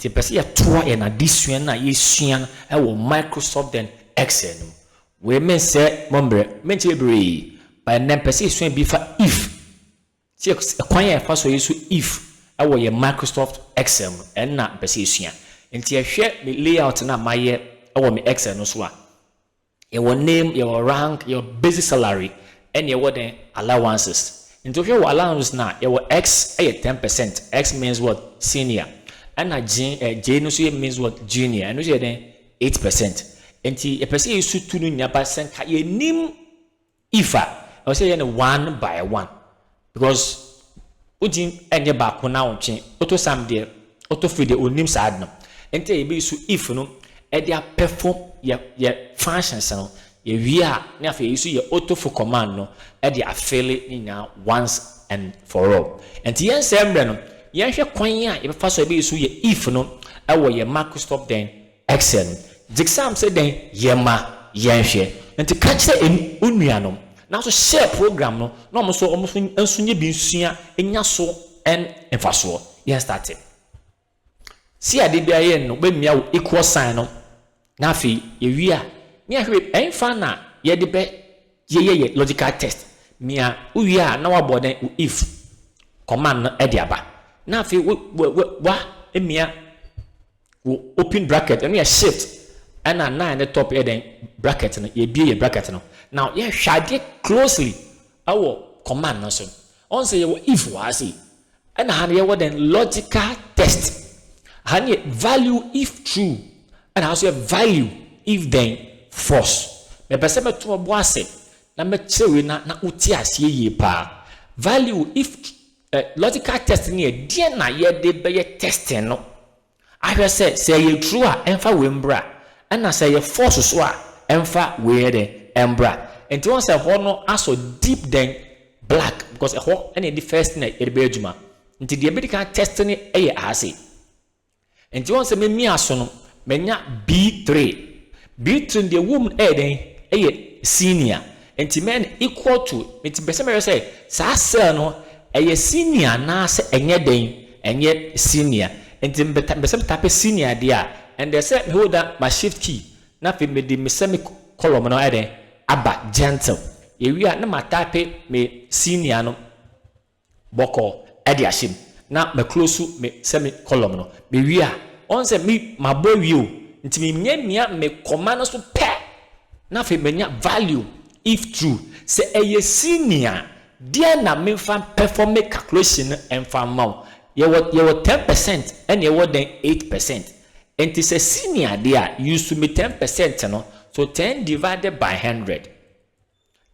nti pese ye toa ye na disua na ye sua e wo Microsoft then Excel no we men say mombre men che bre by nem pese sua bi fa if see kwan ye fa so yesu if e wo ye Microsoft Excel en na pese sua nti ye hwe me layout na maye e wo me Excel no so a your name, your rank, your basic salary, and your allowances. Into your allowance now, your X 10%. X means what? Senior. And a J no means what? Junior. And you then 8%. And a person is to nyaba send your name ifa. I say one by one. Because Ujin and your back now change auto sam there, auto feed the name sadno. And tell you if no they perform your functions no ye wia na afi use your auto for command no they fail it once and for all and yen sembre no yen hwe kwan a ye fa so be use ye if no e wo ye Microsoft then Excel the exam say then ye ma yen hwe and to catch the unuanom na so share program no na omo so ensunye bi nsua enya so en enfaso yen started see ade bia ye no be mia wo equal sign no na fi ye wia me ahwe enfa na ye de be ye logical test mia wia na wa boden if command no e de aba na fi wa emia wo open bracket and we shift and na 9 the top here then bracket no ye bie ye bracket no now ye hwade closely awo command no so on say ye if wa say and han ye wo then logical test han ye value if true and also a value if then false. Me pese me to boase na me chewe na uti asie ye pa. Value if logical test ni e die na ye de be ye testing no. I say ye true a emfa we mbra. And say ye false so a emfa we de embra. And to say ho no aso deep then black because ho any the first na e be adwuma. Nti de be kan test ni e ye ase. And to say me aso no menya B3 the woman senior and men equal to me say sa cell no senior na se enye senior and type senior there and they say hold that my shift key na fi me di me semicolon no aba gentle we are na ma type me senior no boko ashim na me close me semicolon no me we are on say me my boy you nti me nya me command so pe na fe me nya value if true say senior dia na me fan perform calculation and fan mau ye what 10% and ye what then 8% and it say senior there used to be 10% no so 10 divided by 100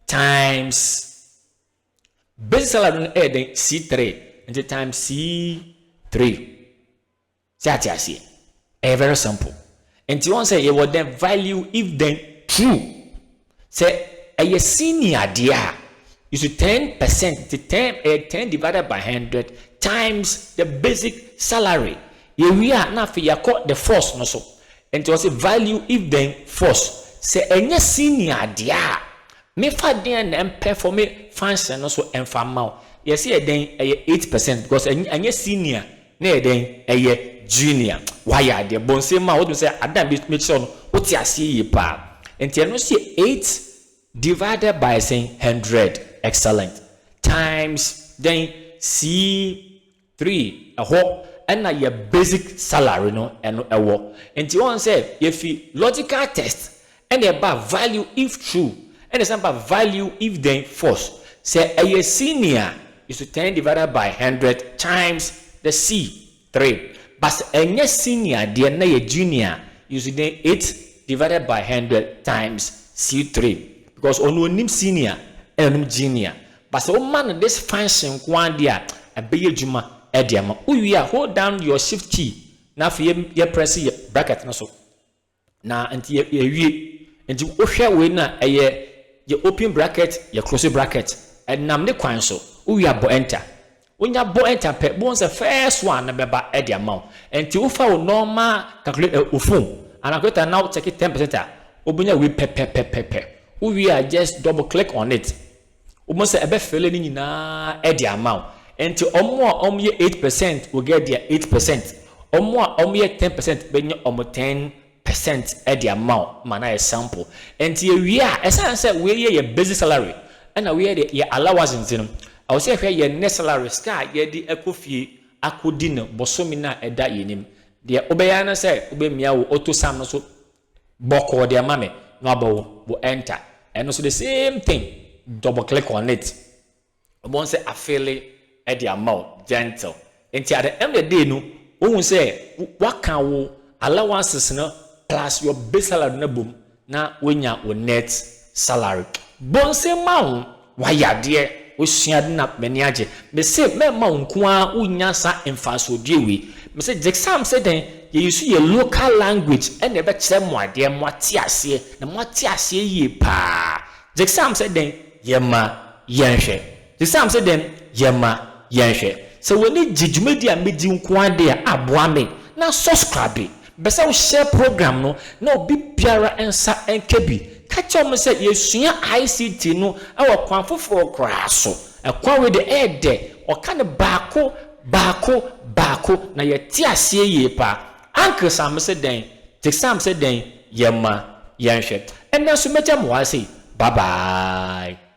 times base salary then C3 and times C3 see very simple. And you want to say you would then value if then true. Say a senior dear you should 10% to 10 divided by 100 times the basic salary. We are now for your the force no so. And you want to say value if then force. Say a senior dear me fa den and perform me function no so and farm. Yes, see then 8% because a senior ne then a junior why are the bonse ma what say adam make sure what you see pa and you know see 8 divided by saying 100 excellent times then C3 a whole and na your basic salary no and a wo and you want say if you logical test and about value if true and it's about value if then false say a senior is to 10 divided by 100 times the C3 but a senior dear na junior using 8 divided by 100 times C3 because on name senior and junior but so man this function one dia a be juma ediama we hold down your shift key na for you press your bracket no so na anti ye and you share we na your open bracket your close bracket and nam ne kwan so we are bo enter when you bo enter pe bon's the first one na beba e the amount and you fa normal calculate o phone and I go now check it 10% obunya we pe we are just double click on it almost a be fele ni nyina e the amount and to omo ye 8% will get their 8% omo ye 10% benye omo 10% e di amount mana e sample enti ewie a esan say we ye basic salary na we ye allowance ntin I will say ye net salary ska ye di ekofie akodi ne bosomi na eda yenim de obeya na say obemia wo auto sam no so boko de mame no abawo wo enter and so the same thing double click on it obon say afele e di amount gentle enti at the end of the day no who say what can wo allowances no plus your base salary na boom na wenya wo net salary bon say ma wa yade o sua na mani age me say me ma nko a unya sa emfaso diewe me say exam say den ye use your local language and e be kire mo ade mo atiase na mo atiase ye pa exam say den yema yenhwe exam say den yema yenhwe so when ni jijumedi a medi nko ade a aboa me na subscribe be say share program no na obi biara ensa enkebi catch say yesua ICT no e kwan foforo kraso e kwan we de ede o kan baako na ye ti ase ye pa anke sam se den te sam se den yema yenhwe and na so meja mo ase bye bye.